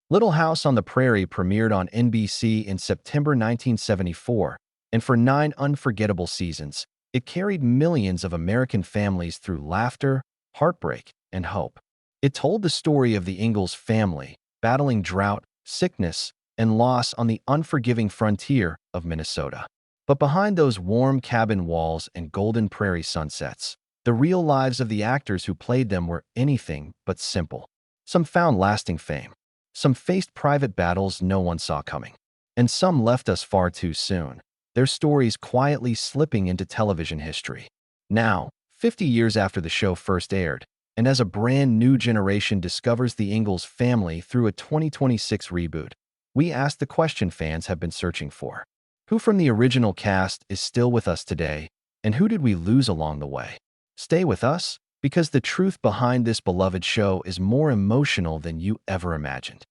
Little House on the Prairie premiered on NBC in September 1974, and for 9 unforgettable seasons, it carried millions of American families through laughter, heartbreak, and hope. It told the story of the Ingalls family, battling drought, sickness, and loss on the unforgiving frontier of Minnesota. But behind those warm cabin walls and golden prairie sunsets, the real lives of the actors who played them were anything but simple. Some found lasting fame. Some faced private battles no one saw coming. And some left us far too soon, their stories quietly slipping into television history. Now, 50 years after the show first aired, and as a brand new generation discovers the Ingalls family through a 2026 reboot, we ask the question fans have been searching for. Who from the original cast is still with us today, and who did we lose along the way? Stay with us, because the truth behind this beloved show is more emotional than you ever imagined.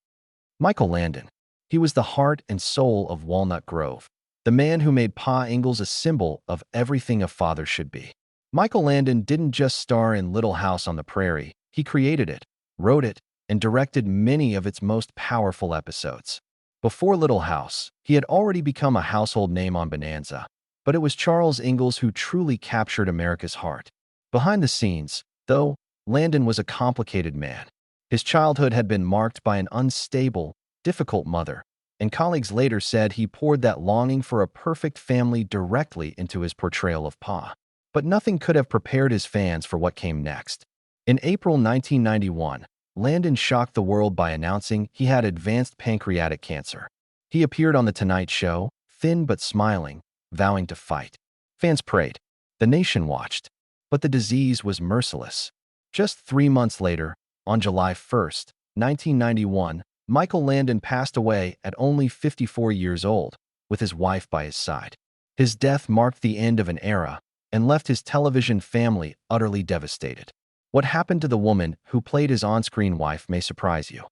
Michael Landon. He was the heart and soul of Walnut Grove, the man who made Pa Ingalls a symbol of everything a father should be. Michael Landon didn't just star in Little House on the Prairie, he created it, wrote it, and directed many of its most powerful episodes. Before Little House, he had already become a household name on Bonanza, but it was Charles Ingalls who truly captured America's heart. Behind the scenes, though, Landon was a complicated man. His childhood had been marked by an unstable, difficult mother, and colleagues later said he poured that longing for a perfect family directly into his portrayal of Pa. But nothing could have prepared his fans for what came next. In April 1991, Landon shocked the world by announcing he had advanced pancreatic cancer. He appeared on The Tonight Show, thin but smiling, vowing to fight. Fans prayed. The nation watched. But the disease was merciless. Just 3 months later, on July 1st, 1991, Michael Landon passed away at only 54 years old, with his wife by his side. His death marked the end of an era and left his television family utterly devastated. What happened to the woman who played his on-screen wife may surprise you.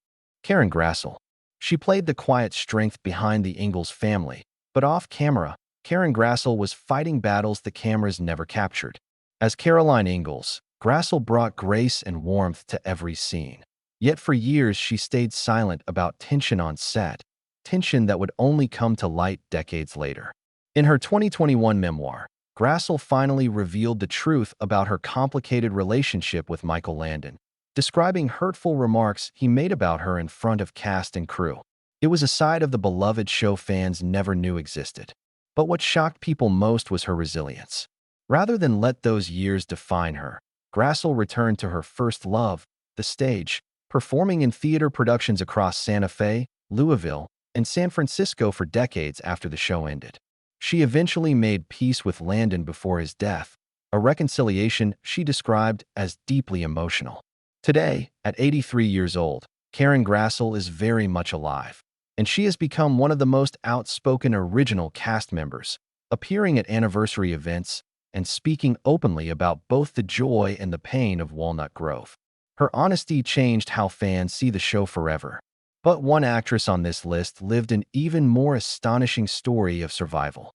Karen Grassel. She played the quiet strength behind the Ingalls family, but off-camera, Karen Grassel was fighting battles the cameras never captured. As Caroline Ingalls, Grassel brought grace and warmth to every scene. Yet for years she stayed silent about tension on set, tension that would only come to light decades later. In her 2021 memoir, Grassel finally revealed the truth about her complicated relationship with Michael Landon, describing hurtful remarks he made about her in front of cast and crew. It was a side of the beloved show fans never knew existed. But what shocked people most was her resilience. Rather than let those years define her, Grassel returned to her first love, the stage, performing in theater productions across Santa Fe, Louisville, and San Francisco for decades after the show ended. She eventually made peace with Landon before his death, a reconciliation she described as deeply emotional. Today, at 83 years old, Karen Grassel is very much alive, and she has become one of the most outspoken original cast members, appearing at anniversary events and speaking openly about both the joy and the pain of Walnut Grove. Her honesty changed how fans see the show forever. But one actress on this list lived an even more astonishing story of survival.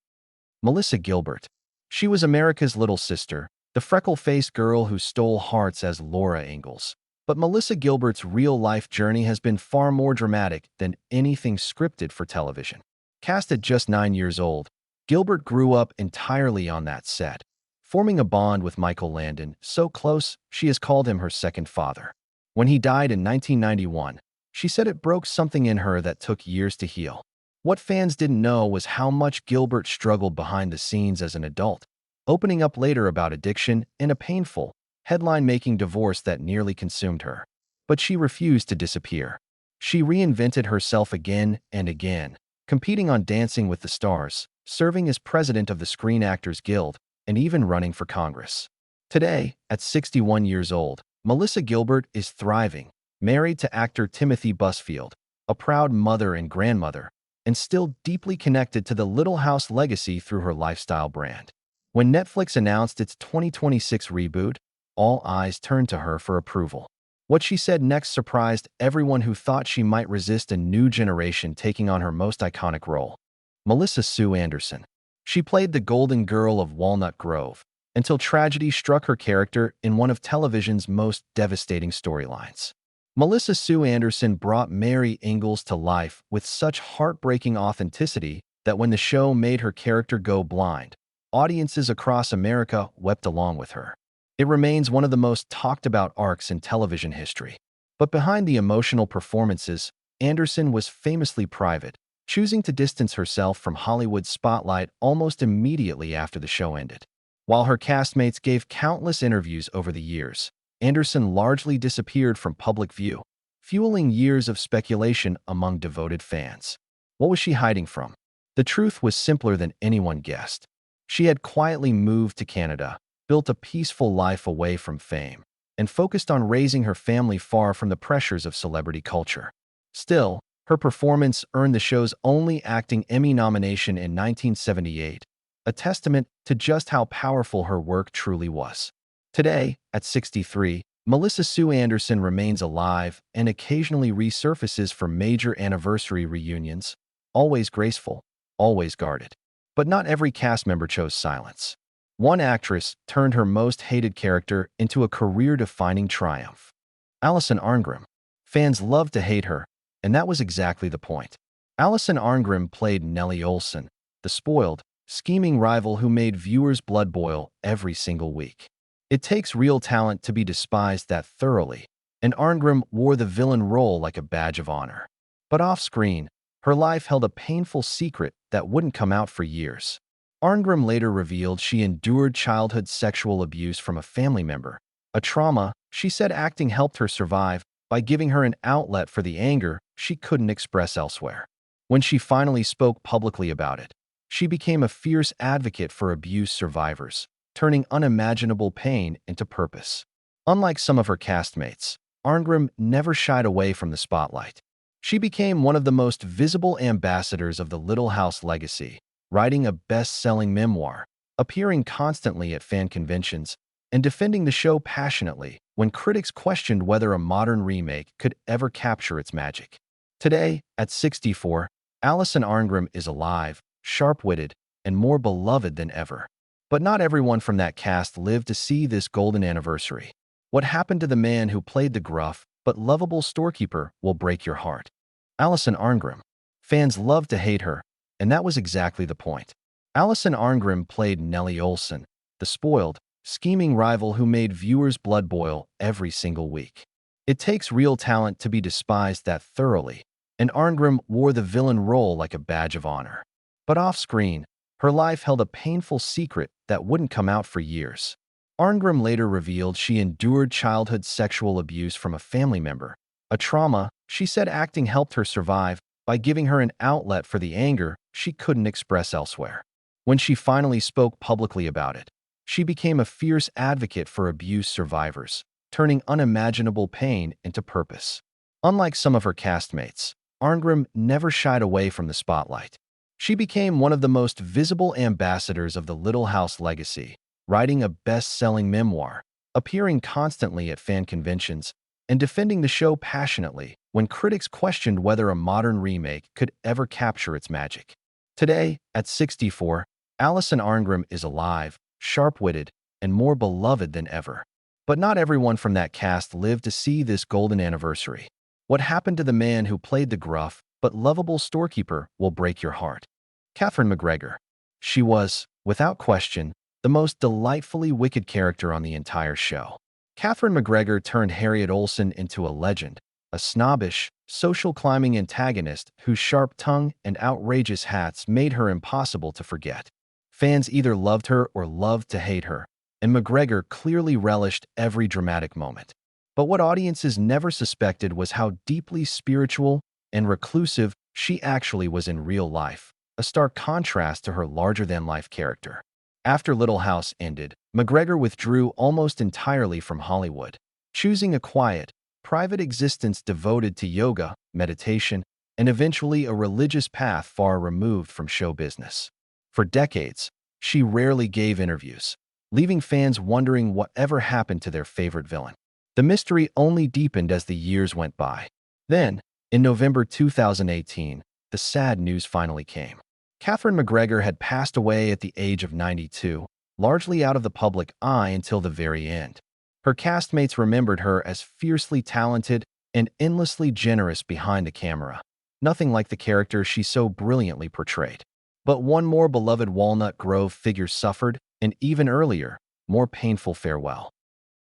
Melissa Gilbert. She was America's little sister, the freckle-faced girl who stole hearts as Laura Ingalls. But Melissa Gilbert's real-life journey has been far more dramatic than anything scripted for television. Cast at just 9 years old, Gilbert grew up entirely on that set, forming a bond with Michael Landon so close she has called him her second father. When he died in 1991, she said it broke something in her that took years to heal. What fans didn't know was how much Gilbert struggled behind the scenes as an adult, opening up later about addiction and a painful, headline-making divorce that nearly consumed her. But she refused to disappear. She reinvented herself again and again, competing on Dancing with the Stars, serving as president of the Screen Actors Guild, and even running for Congress. Today, at 61 years old, Melissa Gilbert is thriving, married to actor Timothy Busfield, a proud mother and grandmother, and still deeply connected to the Little House legacy through her lifestyle brand. When Netflix announced its 2026 reboot, all eyes turned to her for approval. What she said next surprised everyone who thought she might resist a new generation taking on her most iconic role. Melissa Sue Anderson. She played the golden girl of Walnut Grove, until tragedy struck her character in one of television's most devastating storylines. Melissa Sue Anderson brought Mary Ingalls to life with such heartbreaking authenticity that when the show made her character go blind, audiences across America wept along with her. It remains one of the most talked about arcs in television history. But behind the emotional performances, Anderson was famously private, choosing to distance herself from Hollywood's spotlight almost immediately after the show ended. While her castmates gave countless interviews over the years, Anderson largely disappeared from public view, fueling years of speculation among devoted fans. What was she hiding from? The truth was simpler than anyone guessed. She had quietly moved to Canada, built a peaceful life away from fame, and focused on raising her family far from the pressures of celebrity culture. Still, her performance earned the show's only acting Emmy nomination in 1978, a testament to just how powerful her work truly was. Today, at 63, Melissa Sue Anderson remains alive and occasionally resurfaces for major anniversary reunions, always graceful, always guarded. But not every cast member chose silence. One actress turned her most hated character into a career-defining triumph. Alison Arngrim. Fans loved to hate her, and that was exactly the point. Alison Arngrim played Nellie Oleson, the spoiled, scheming rival who made viewers' blood boil every single week. It takes real talent to be despised that thoroughly, and Arngrim wore the villain role like a badge of honor. But off-screen, her life held a painful secret that wouldn't come out for years. Arngrim later revealed she endured childhood sexual abuse from a family member, a trauma she said acting helped her survive by giving her an outlet for the anger she couldn't express elsewhere. When she finally spoke publicly about it, she became a fierce advocate for abuse survivors, turning unimaginable pain into purpose. Unlike some of her castmates, Arngrim never shied away from the spotlight. She became one of the most visible ambassadors of the Little House legacy, writing a best-selling memoir, appearing constantly at fan conventions, and defending the show passionately when critics questioned whether a modern remake could ever capture its magic. Today, at 64, Alison Arngrim is alive, sharp-witted, and more beloved than ever. But not everyone from that cast lived to see this golden anniversary. What happened to the man who played the gruff but lovable storekeeper will break your heart. Alison Arngrim. Fans loved to hate her, and that was exactly the point. Alison Arngrim played Nellie Oleson, the spoiled, scheming rival who made viewers' blood boil every single week. It takes real talent to be despised that thoroughly, and Arngrim wore the villain role like a badge of honor. But off-screen, her life held a painful secret that wouldn't come out for years. Arngrim later revealed she endured childhood sexual abuse from a family member, a trauma she said acting helped her survive by giving her an outlet for the anger she couldn't express elsewhere. When she finally spoke publicly about it, she became a fierce advocate for abuse survivors, turning unimaginable pain into purpose. Unlike some of her castmates, Arngrim never shied away from the spotlight. She became one of the most visible ambassadors of the Little House legacy, writing a best-selling memoir, appearing constantly at fan conventions, and defending the show passionately when critics questioned whether a modern remake could ever capture its magic. Today, at 64, Alison Arngrim is alive, sharp-witted, and more beloved than ever. But not everyone from that cast lived to see this golden anniversary. What happened to the man who played the gruff but lovable storekeeper will break your heart. Katherine MacGregor. She was, without question, the most delightfully wicked character on the entire show. Katherine MacGregor turned Harriet Olsen into a legend, a snobbish, social-climbing antagonist whose sharp tongue and outrageous hats made her impossible to forget. Fans either loved her or loved to hate her, and MacGregor clearly relished every dramatic moment. But what audiences never suspected was how deeply spiritual and reclusive she actually was in real life, a stark contrast to her larger-than-life character. After Little House ended, MacGregor withdrew almost entirely from Hollywood, choosing a quiet, private existence devoted to yoga, meditation, and eventually a religious path far removed from show business. For decades, she rarely gave interviews, leaving fans wondering whatever happened to their favorite villain. The mystery only deepened as the years went by. Then, in November 2018, the sad news finally came. Katherine MacGregor had passed away at the age of 92, largely out of the public eye until the very end. Her castmates remembered her as fiercely talented and endlessly generous behind the camera. Nothing like the character she so brilliantly portrayed. But one more beloved Walnut Grove figure suffered an even earlier, more painful farewell.